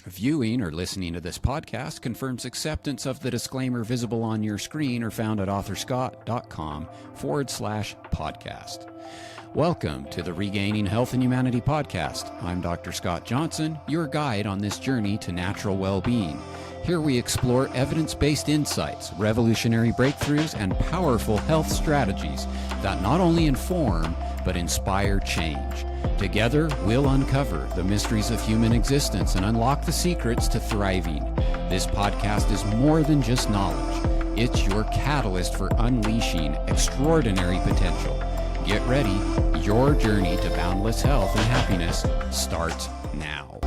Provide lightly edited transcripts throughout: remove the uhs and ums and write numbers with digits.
Viewing or listening to this podcast confirms acceptance of the disclaimer visible on your screen or found at authorscott.com/podcast. Welcome to the Regaining Health and Humanity podcast. I'm Dr. Scott Johnson, your guide on this journey to natural well-being. Here we explore evidence-based insights, revolutionary breakthroughs, and powerful health strategies that not only inform, but inspire change. Together, we'll uncover the mysteries of human existence and unlock the secrets to thriving. This podcast is more than just knowledge. It's your catalyst for unleashing extraordinary potential. Get ready. Your journey to boundless health and happiness starts now.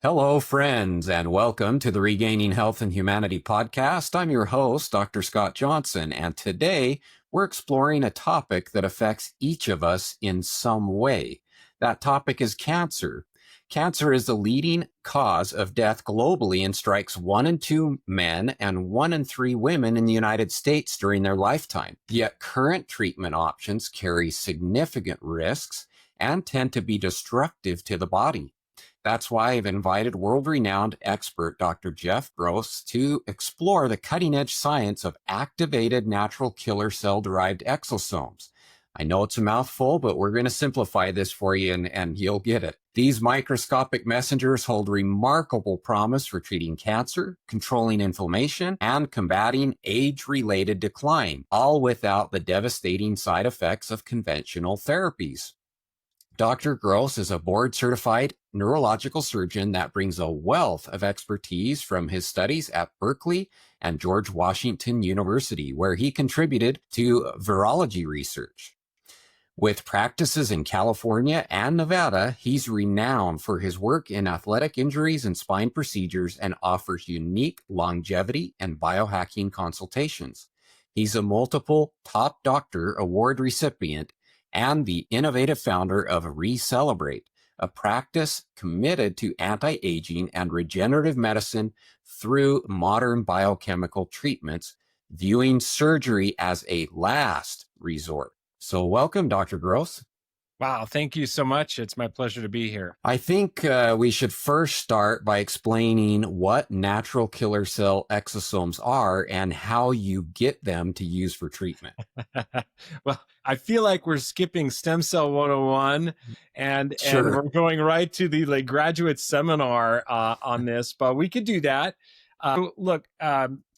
Hello, friends, and welcome to the Regaining Health and Humanity podcast. I'm your host, Dr. Scott Johnson, and today we're exploring a topic that affects each of us in some way. That topic is cancer. Cancer is the leading cause of death globally and strikes 1 in 2 men and 1 in 3 women in the United States during their lifetime. Yet current treatment options carry significant risks and tend to be destructive to the body. That's why I've invited world-renowned expert Dr. Jeff Gross to explore the cutting-edge science of activated natural killer cell-derived exosomes. I know it's a mouthful, but we're going to simplify this for you and you'll get it. These microscopic messengers hold remarkable promise for treating cancer, controlling inflammation, and combating age-related decline, all without the devastating side effects of conventional therapies. Dr. Gross is a board-certified neurological surgeon that brings a wealth of expertise from his studies at Berkeley and George Washington University, where he contributed to virology research. With practices in California and Nevada, he's renowned for his work in athletic injuries and spine procedures and offers unique longevity and biohacking consultations. He's a multiple top doctor award recipient and the innovative founder of Recelebrate, a practice committed to anti-aging and regenerative medicine through modern biochemical treatments, viewing surgery as a last resort. So welcome, Dr. Gross. Wow, thank you so much. It's my pleasure to be here. I think we should first start by explaining what natural killer cell exosomes are and how you get them to use for treatment. Well, I feel like we're skipping Stem Cell 101 and we're going right to the graduate seminar on this, but we could do that.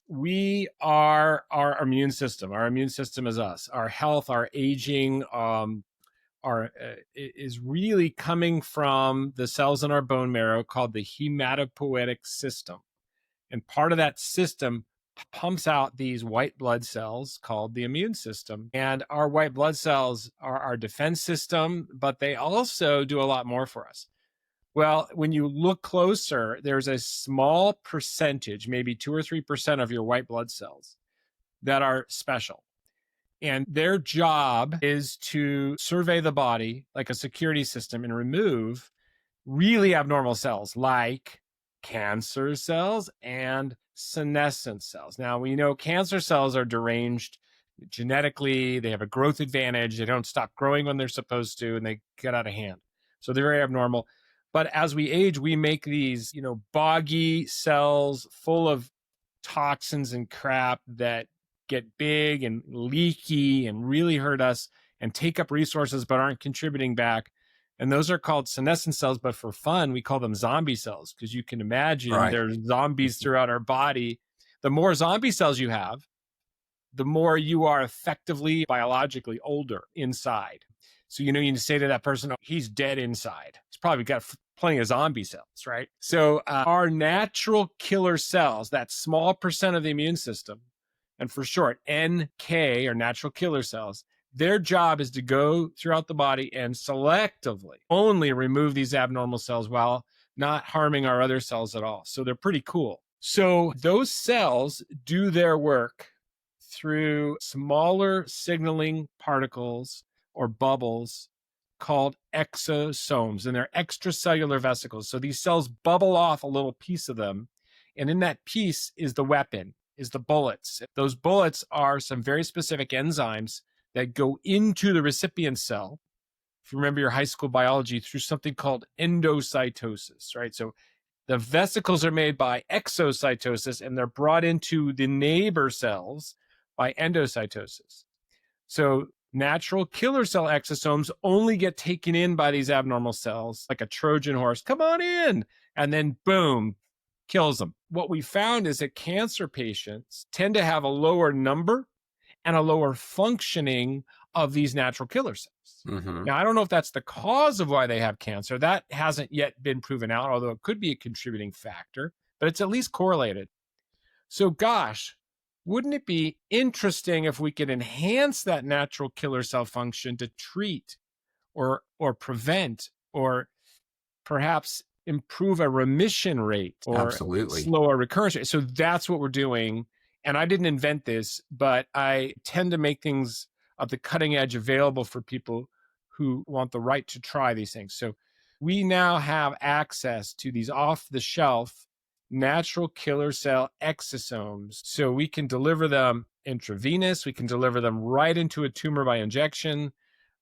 We are our immune system. Our immune system is us. Our health, our aging, is really coming from the cells in our bone marrow called the hematopoietic system. And part of that system pumps out these white blood cells called the immune system. And our white blood cells are our defense system, but they also do a lot more for us. Well, when you look closer, there's a small percentage, maybe 2 or 3% of your white blood cells that are special. And their job is to survey the body like a security system and remove really abnormal cells like cancer cells and senescent cells. Now, we know cancer cells are deranged genetically. They have a growth advantage. They don't stop growing when they're supposed to, and they get out of hand. So they're very abnormal. But as we age, we make these, boggy cells full of toxins and crap that get big and leaky and really hurt us and take up resources but aren't contributing back. And those are called senescent cells, but for fun, we call them zombie cells because you can imagine there's zombies throughout our body. The more zombie cells you have, the more you are effectively biologically older inside. So, you say to that person, oh, he's dead inside. He's probably got plenty of zombie cells, right? So our natural killer cells, that small percent of the immune system, and for short, NK, or natural killer cells, their job is to go throughout the body and selectively only remove these abnormal cells while not harming our other cells at all. So they're pretty cool. So those cells do their work through smaller signaling particles or bubbles called exosomes, and they're extracellular vesicles. So these cells bubble off a little piece of them, and in that piece is the weapon, is the bullets. Those bullets are some very specific enzymes that go into the recipient cell if you remember your high school biology, through something called endocytosis, right? So the vesicles are made by exocytosis and they're brought into the neighbor cells by endocytosis. So natural killer cell exosomes only get taken in by these abnormal cells like a Trojan horse. Come on in. And then boom, kills them. What we found is that cancer patients tend to have a lower number and a lower functioning of these natural killer cells. Mm-hmm. Now, I don't know if that's the cause of why they have cancer. That hasn't yet been proven out, although it could be a contributing factor, but it's at least correlated. So, gosh, wouldn't it be interesting if we could enhance that natural killer cell function to treat or prevent or perhaps improve a remission rate or Absolutely. slow a recurrence rate? So that's what we're doing. And I didn't invent this, but I tend to make things at the cutting edge available for people who want the right to try these things. So we now have access to these off the shelf natural killer cell exosomes. So we can deliver them intravenous, we can deliver them right into a tumor by injection.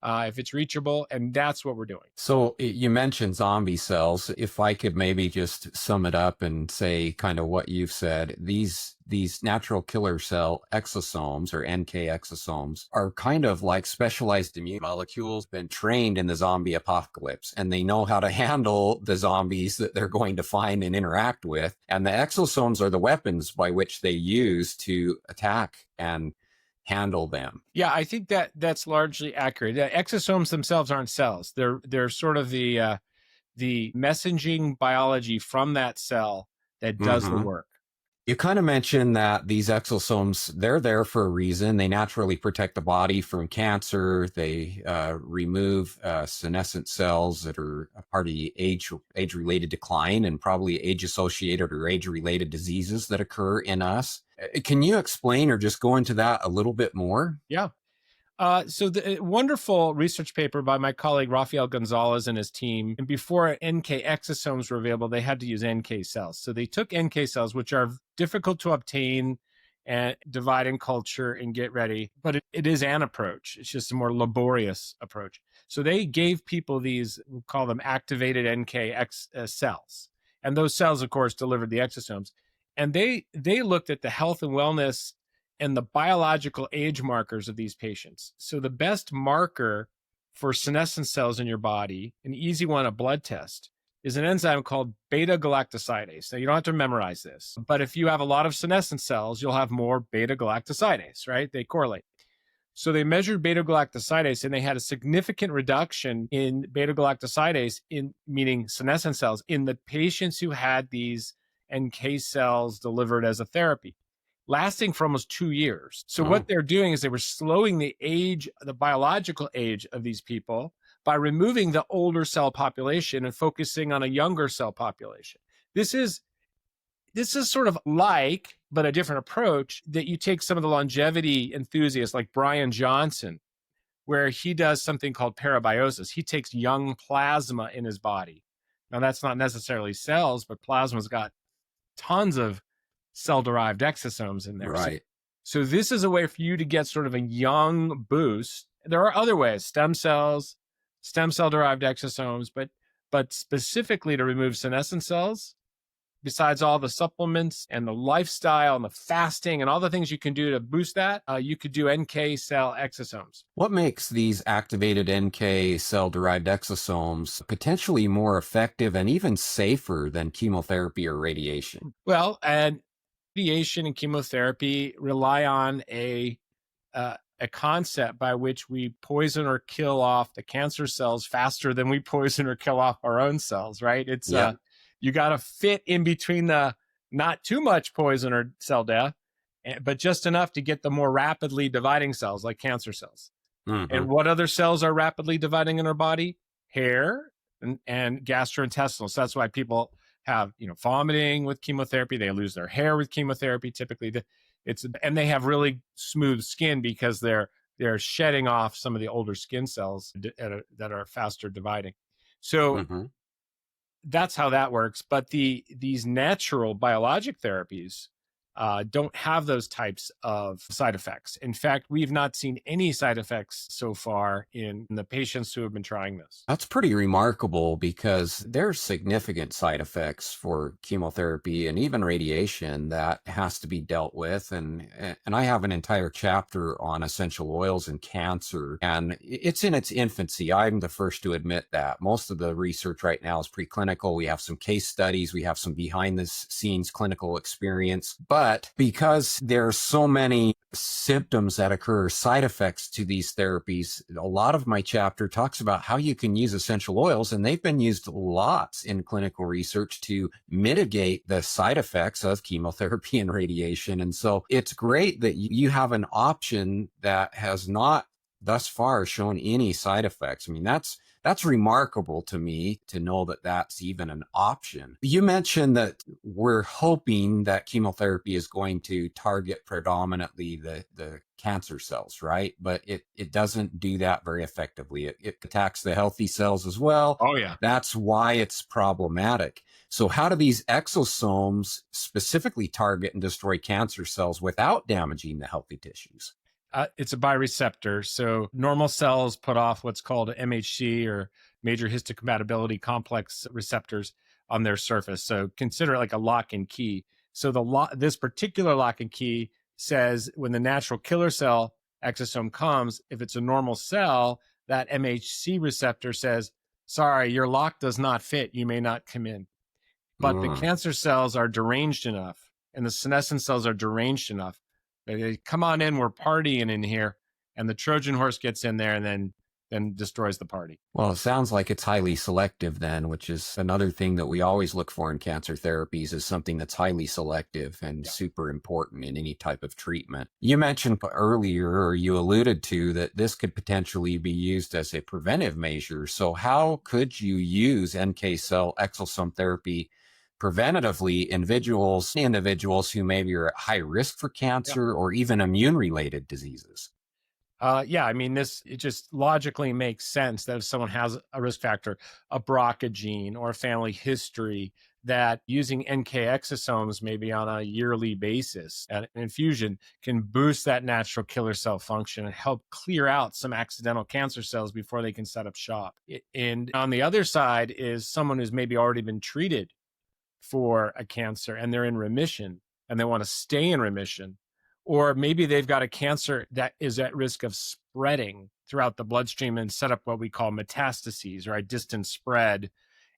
If it's reachable, and that's what we're doing. So you mentioned zombie cells. If I could maybe just sum it up and say kind of what you've said, these natural killer cell exosomes or NK exosomes are kind of like specialized immune molecules been trained in the zombie apocalypse, and they know how to handle the zombies that they're going to find and interact with. And the exosomes are the weapons by which they use to attack and handle them. Yeah, I think that that's largely accurate. Exosomes themselves aren't cells. They're sort of the messaging biology from that cell that does the work. You kind of mentioned that these exosomes, they're there for a reason. They naturally protect the body from cancer. They remove senescent cells that are a part of the age-related decline and probably age-associated or age-related diseases that occur in us. Can you explain or just go into that a little bit more? Yeah. So the wonderful research paper by my colleague Rafael Gonzalez and his team. And before NK exosomes were available, they had to use NK cells. So they took NK cells, which are difficult to obtain and divide and culture and get ready. But it is an approach. It's just a more laborious approach. So they gave people these, we'll call them activated NK cells. And those cells, of course, delivered the exosomes. And they looked at the health and wellness and the biological age markers of these patients. So the best marker for senescent cells in your body, an easy one, a blood test, is an enzyme called beta-galactosidase. Now, you don't have to memorize this, but if you have a lot of senescent cells, you'll have more beta-galactosidase, right? They correlate. So they measured beta-galactosidase, and they had a significant reduction in beta-galactosidase, meaning senescent cells, in the patients who had these NK cells delivered as a therapy, lasting for almost 2 years. So what they're doing is they were slowing the age, the biological age of these people by removing the older cell population and focusing on a younger cell population. This is sort of like, but a different approach, that you take some of the longevity enthusiasts like Brian Johnson, where he does something called parabiosis. He takes young plasma in his body. Now, that's not necessarily cells, but plasma's got tons of cell-derived exosomes in there. Right. So this is a way for you to get sort of a young boost. There are other ways, stem cells, stem cell-derived exosomes, but specifically to remove senescent cells, besides all the supplements and the lifestyle and the fasting and all the things you can do to boost that, you could do NK cell exosomes. What makes these activated NK cell-derived exosomes potentially more effective and even safer than chemotherapy or radiation? Well, and radiation and chemotherapy rely on a concept by which we poison or kill off the cancer cells faster than we poison or kill off our own cells, right? It's you got to fit in between the not too much poison or cell death, but just enough to get the more rapidly dividing cells like cancer cells. And what other cells are rapidly dividing in our body? Hair and gastrointestinal. So that's why people have, vomiting with chemotherapy. They lose their hair with chemotherapy. Typically, and they have really smooth skin because they're shedding off some of the older skin cells that are faster dividing. So that's how that works. But these natural biologic therapies don't have those types of side effects. In fact, we've not seen any side effects so far in the patients who have been trying this. That's pretty remarkable because there's significant side effects for chemotherapy and even radiation that has to be dealt with. And I have an entire chapter on essential oils and cancer, and it's in its infancy. I'm the first to admit that. Most of the research right now is preclinical. We have some case studies, we have some behind the scenes clinical experience. But because there's so many symptoms that occur, side effects to these therapies, a lot of my chapter talks about how you can use essential oils, and they've been used lots in clinical research to mitigate the side effects of chemotherapy and radiation. And so it's great that you have an option that has not thus far shown any side effects. I mean, that's remarkable to me to know that that's even an option. You mentioned that we're hoping that chemotherapy is going to target predominantly the cancer cells, right? But it doesn't do that very effectively. It attacks the healthy cells as well. Oh, yeah. That's why it's problematic. So how do these exosomes specifically target and destroy cancer cells without damaging the healthy tissues? It's a bireceptor. So normal cells put off what's called MHC, or major histocompatibility complex receptors, on their surface. So consider it like a lock and key. So this particular lock and key says when the natural killer cell exosome comes, if it's a normal cell, that MHC receptor says, sorry, your lock does not fit. You may not come in. But the cancer cells are deranged enough, and the senescent cells are deranged enough. They come on in, we're partying in here, and the Trojan horse gets in there and then destroys the party. Well, it sounds like it's highly selective then, which is another thing that we always look for in cancer therapies, is something that's highly selective and super important in any type of treatment. You mentioned earlier, or you alluded to, that this could potentially be used as a preventive measure. So how could you use NK cell exosome therapy preventatively individuals who maybe are at high risk for cancer or even immune-related diseases? I mean, it just logically makes sense that if someone has a risk factor, a BRCA gene or a family history, that using NK exosomes maybe on a yearly basis at an infusion can boost that natural killer cell function and help clear out some accidental cancer cells before they can set up shop. And on the other side is someone who's maybe already been treated for a cancer and they're in remission and they want to stay in remission. Or maybe they've got a cancer that is at risk of spreading throughout the bloodstream and set up what we call metastases, right? Distant spread.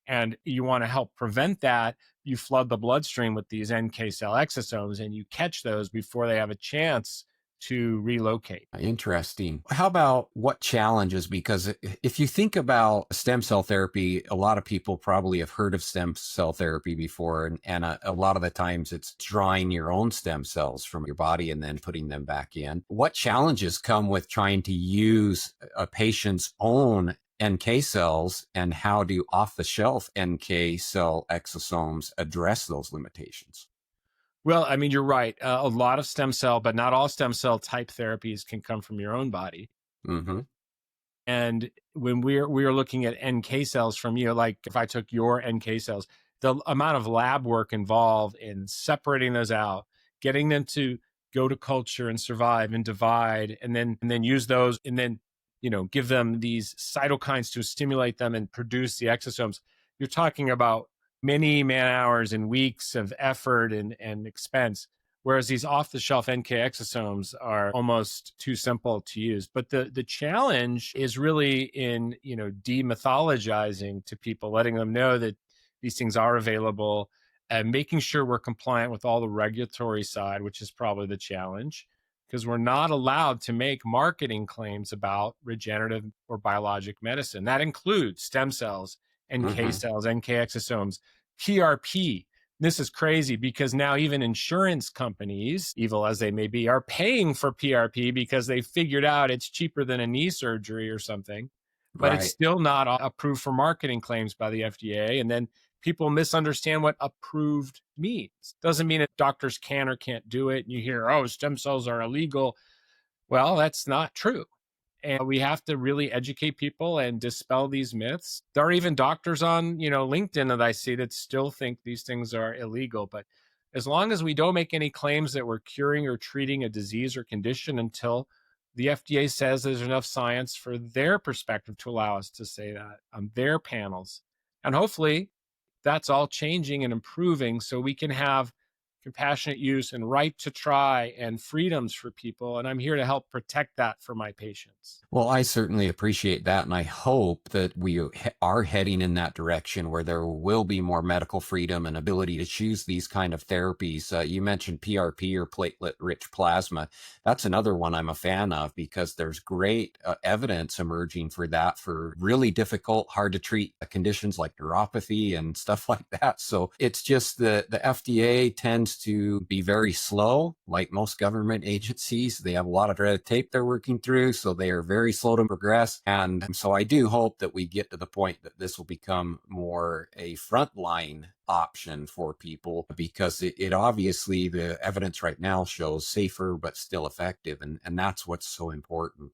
And you want to help prevent that. You flood the bloodstream with these NK cell exosomes and you catch those before they have a chance to relocate. Interesting. How about what challenges? Because if you think about stem cell therapy, a lot of people probably have heard of stem cell therapy before. And a lot of the times it's drawing your own stem cells from your body and then putting them back in. What challenges come with trying to use a patient's own NK cells, and how do off-the-shelf NK cell exosomes address those limitations? Well, I mean, you're right. A lot of stem cell, but not all stem cell type therapies can come from your own body. Mm-hmm. And when we're looking at NK cells from you, like if I took your NK cells, the amount of lab work involved in separating those out, getting them to go to culture and survive and divide, and then use those, and then give them these cytokines to stimulate them and produce the exosomes. You're talking about many man hours and weeks of effort and expense, whereas these off-the-shelf NK exosomes are almost too simple to use. But the challenge is really in demythologizing to people, letting them know that these things are available, and making sure we're compliant with all the regulatory side, which is probably the challenge, because we're not allowed to make marketing claims about regenerative or biologic medicine. That includes stem cells, NK cells, NK exosomes, PRP. This is crazy because now even insurance companies, evil as they may be, are paying for PRP because they figured out it's cheaper than a knee surgery or something, but it's still not approved for marketing claims by the FDA. And then people misunderstand what approved means. Doesn't mean that doctors can or can't do it. And you hear, oh, stem cells are illegal. Well, that's not true. And we have to really educate people and dispel these myths. There are even doctors on, LinkedIn that I see that still think these things are illegal. But as long as we don't make any claims that we're curing or treating a disease or condition until the FDA says there's enough science for their perspective to allow us to say that on their panels. And hopefully that's all changing and improving so we can have compassionate use and right to try and freedoms for people. And I'm here to help protect that for my patients. Well, I certainly appreciate that. And I hope that we are heading in that direction where there will be more medical freedom and ability to choose these kind of therapies. You mentioned PRP or platelet rich plasma. That's another one I'm a fan of because there's great evidence emerging for that for really difficult, hard to treat conditions like neuropathy and stuff like that. So it's just the FDA tends to be very slow, like most government agencies. They have a lot of red tape they're working through, so they are very slow to progress. And so I do hope that we get to the point that this will become more a frontline option for people because it obviously, the evidence right now shows safer but still effective. And that's what's so important.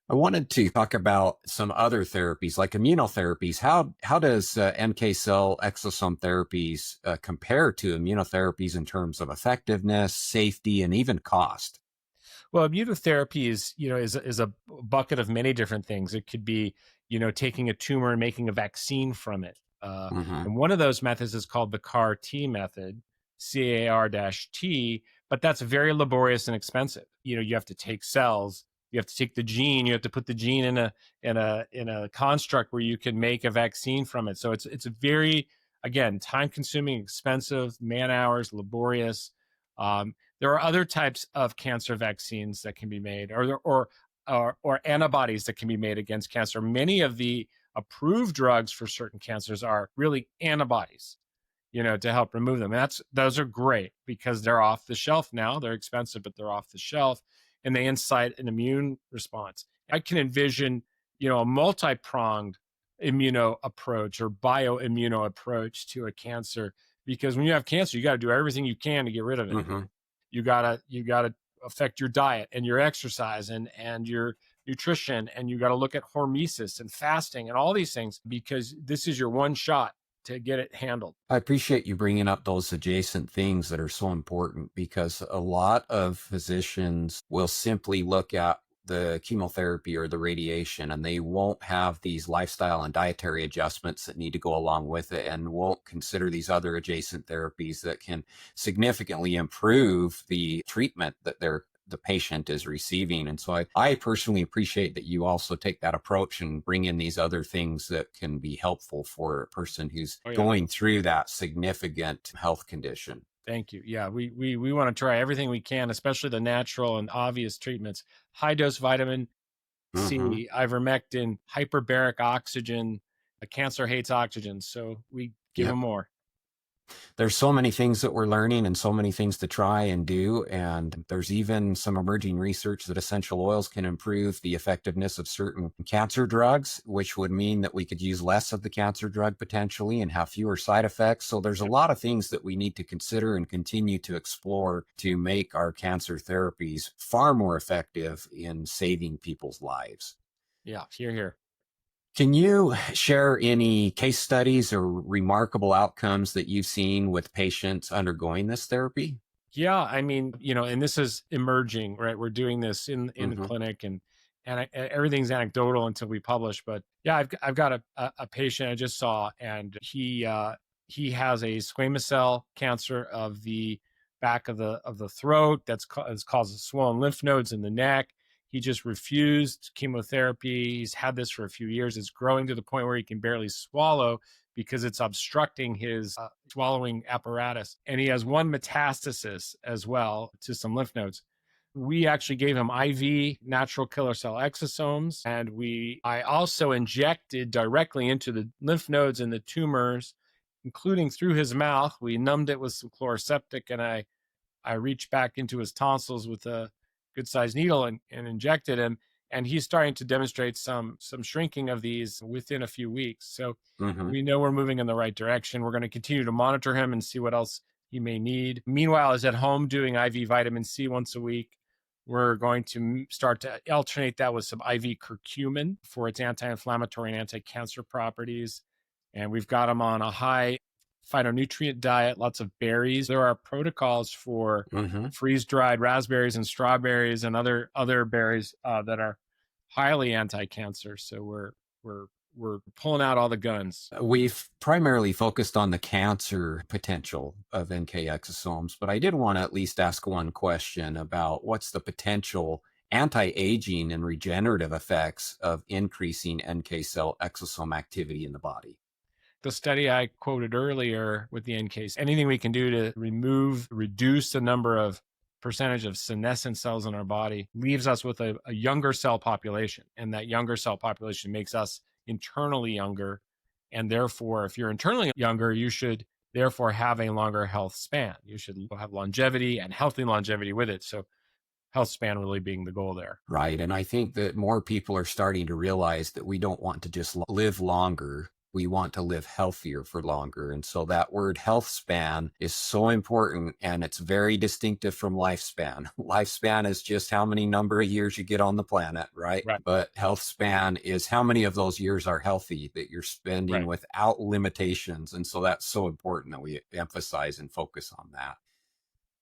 I wanted to talk about some other therapies like immunotherapies. How does NK cell exosome therapies compare to immunotherapies in terms of effectiveness, safety, and even cost? Well, immunotherapy is a bucket of many different things. It could be, taking a tumor and making a vaccine from it. Hmm. And one of those methods is called the CAR T method, CAR-T, but that's very laborious and expensive. You have to take cells, you have to take the gene, you have to put the gene in a construct where you can make a vaccine from it. So it's a very, again, time-consuming, expensive, man hours, laborious. There are other types of cancer vaccines that can be made, or antibodies that can be made against cancer. Many of the approved drugs for certain cancers are really antibodies, to help remove them. And those are great because they're off the shelf now. They're expensive, but they're off the shelf, and they incite an immune response. I can envision, a multi-pronged immuno approach or bioimmuno approach to a cancer, because when you have cancer, you got to do everything you can to get rid of it. Hmm. You gotta affect your diet and your exercise and your nutrition, and you got to look at hormesis and fasting and all these things, because this is your one shot to get it handled. I appreciate you bringing up those adjacent things that are so important because a lot of physicians will simply look at the chemotherapy or the radiation and they won't have these lifestyle and dietary adjustments that need to go along with it and won't consider these other adjacent therapies that can significantly improve the treatment that the patient is receiving. And so I personally appreciate that you also take that approach and bring in these other things that can be helpful for a person who's Oh yeah. going through that significant health condition. Thank you. Yeah, we want to try everything we can, especially the natural and obvious treatments. High dose vitamin Hmm. C, ivermectin, hyperbaric oxygen. Cancer hates oxygen, so we give Yeah. them more. There's so many things that we're learning and so many things to try and do. And there's even some emerging research that essential oils can improve the effectiveness of certain cancer drugs, which would mean that we could use less of the cancer drug potentially and have fewer side effects. So there's a lot of things that we need to consider and continue to explore to make our cancer therapies far more effective in saving people's lives. Yeah, here. Can you share any case studies or remarkable outcomes that you've seen with patients undergoing this therapy? Yeah, I mean, and this is emerging, right? We're doing this in the Hmm. clinic, and everything's anecdotal until we publish. But yeah, I've got a patient I just saw, and he has a squamous cell cancer of the back of the throat that's causes swollen lymph nodes in the neck. He just refused chemotherapy. He's had this for a few years. It's growing to the point where he can barely swallow because it's obstructing his swallowing apparatus. And he has one metastasis as well to some lymph nodes. We actually gave him IV natural killer cell exosomes, and I also injected directly into the lymph nodes and the tumors, including through his mouth. We numbed it with some chloroseptic, and I reached back into his tonsils with a good sized needle and injected him. And he's starting to demonstrate some shrinking of these within a few weeks. So Hmm. we know we're moving in the right direction. We're going to continue to monitor him and see what else he may need. Meanwhile, he's at home doing IV vitamin C once a week. We're going to start to alternate that with some IV curcumin for its anti-inflammatory and anti-cancer properties. And we've got him on a high phytonutrient diet, lots of berries. There are protocols for Hmm. freeze-dried raspberries and strawberries and other berries that are highly anti-cancer. So we're pulling out all the guns. We've primarily focused on the cancer potential of NK exosomes, but I did want to at least ask one question about what's the potential anti-aging and regenerative effects of increasing NK cell exosome activity in the body. The study I quoted earlier with the NKs, anything we can do to reduce the number of percentage of senescent cells in our body leaves us with a younger cell population. And that younger cell population makes us internally younger. And therefore, if you're internally younger, you should therefore have a longer health span. You should have longevity and healthy longevity with it. So health span really being the goal there. Right. And I think that more people are starting to realize that we don't want to just live longer. We want to live healthier for longer. And so that word health span is so important, and it's very distinctive from lifespan. Lifespan is just how many number of years you get on the planet, right? Right. But health span is how many of those years are healthy that you're spending Right. without limitations. And so that's so important that we emphasize and focus on that.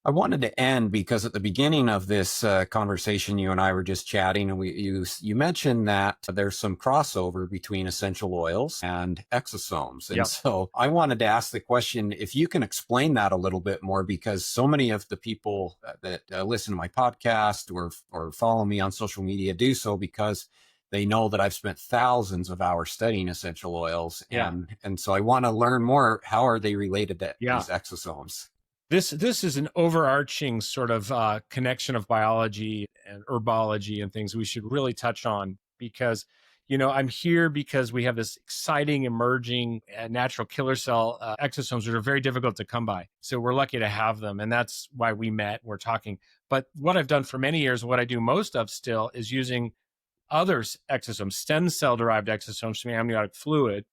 I wanted to end because at the beginning of this conversation, you and I were just chatting, and you mentioned that there's some crossover between essential oils and exosomes. And Yep. so I wanted to ask the question, if you can explain that a little bit more, because so many of the people that listen to my podcast or follow me on social media do so because they know that I've spent thousands of hours studying essential oils. Yeah. And so I want to learn more. How are they related to Yeah. these exosomes? This is an overarching sort of connection of biology and herbology and things we should really touch on because, I'm here because we have this exciting emerging natural killer cell exosomes that are very difficult to come by. So we're lucky to have them. And that's why we met, we're talking. But what I've done for many years, what I do most of still is using other exosomes, stem cell-derived exosomes from amniotic fluid,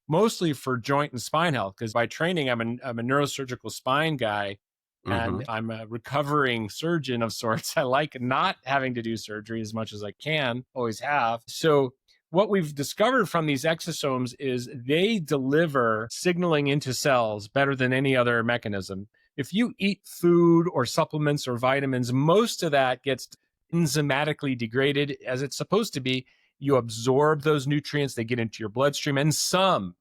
mostly for joint and spine health, because by training, I'm a neurosurgical spine guy Mm-hmm. and I'm a recovering surgeon of sorts. I like not having to do surgery as much as I can, always have. So what we've discovered from these exosomes is they deliver signaling into cells better than any other mechanism. If you eat food or supplements or vitamins, most of that gets enzymatically degraded as it's supposed to be. You absorb those nutrients, they get into your bloodstream, and some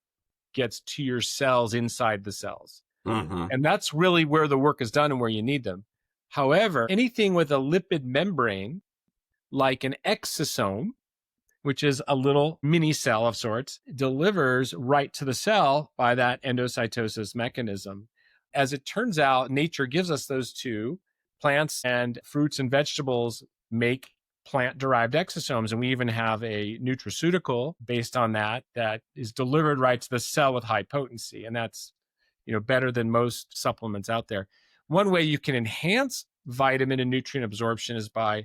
gets to your cells inside the cells. Mm-hmm. And that's really where the work is done and where you need them. However, anything with a lipid membrane, like an exosome, which is a little mini cell of sorts, delivers right to the cell by that endocytosis mechanism. As it turns out, nature gives us those two. Plants and fruits and vegetables make plant-derived exosomes, and we even have a nutraceutical based on that is delivered right to the cell with high potency, and that's better than most supplements out there. One way you can enhance vitamin and nutrient absorption is by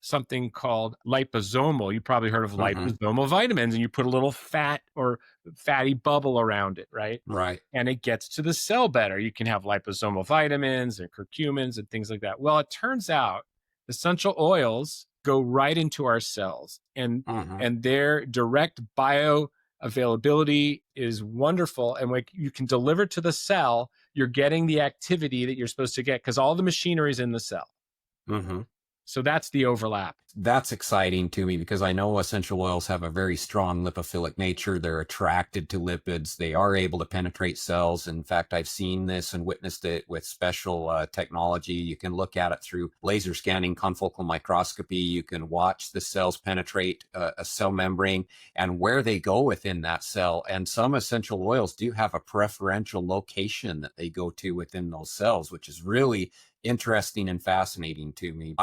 something called liposomal. You probably heard of Mm-hmm. liposomal vitamins, and you put a little fat or fatty bubble around it, right? Right. And it gets to the cell better. You can have liposomal vitamins and curcumins and things like that. Well, it turns out essential oils go right into our cells, and Mm-hmm. their direct bioavailability is wonderful. And when you can deliver to the cell, you're getting the activity that you're supposed to get because all the machinery is in the cell. Mm-hmm. So that's the overlap. That's exciting to me because I know essential oils have a very strong lipophilic nature. They're attracted to lipids. They are able to penetrate cells. In fact, I've seen this and witnessed it with special technology. You can look at it through laser scanning, confocal microscopy. You can watch the cells penetrate a cell membrane and where they go within that cell. And some essential oils do have a preferential location that they go to within those cells, which is really interesting and fascinating to me.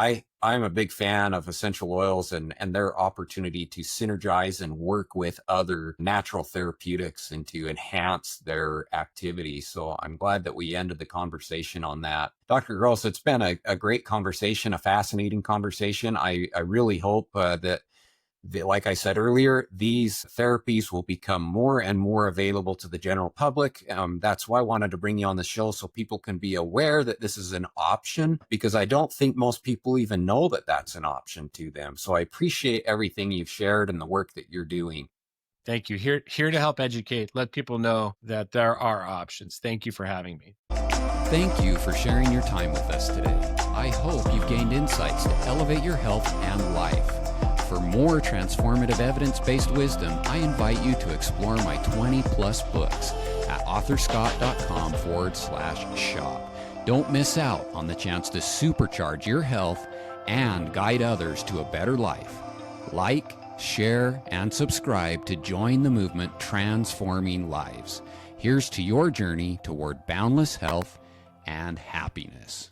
I'm a big fan of essential oils and their opportunity to synergize and work with other natural therapeutics and to enhance their activity. So I'm glad that we ended the conversation on that. Dr. Gross, it's been a great conversation, a fascinating conversation. I really hope that like I said earlier, these therapies will become more and more available to the general public. That's why I wanted to bring you on the show so people can be aware that this is an option, because I don't think most people even know that that's an option to them. So I appreciate everything you've shared and the work that you're doing. Thank you. Here to help educate, let people know that there are options. Thank you for having me. Thank you for sharing your time with us today. I hope you've gained insights to elevate your health and life. For more transformative evidence-based wisdom, I invite you to explore my 20-plus books at authorscott.com/shop. Don't miss out on the chance to supercharge your health and guide others to a better life. Like, share, and subscribe to join the movement transforming lives. Here's to your journey toward boundless health and happiness.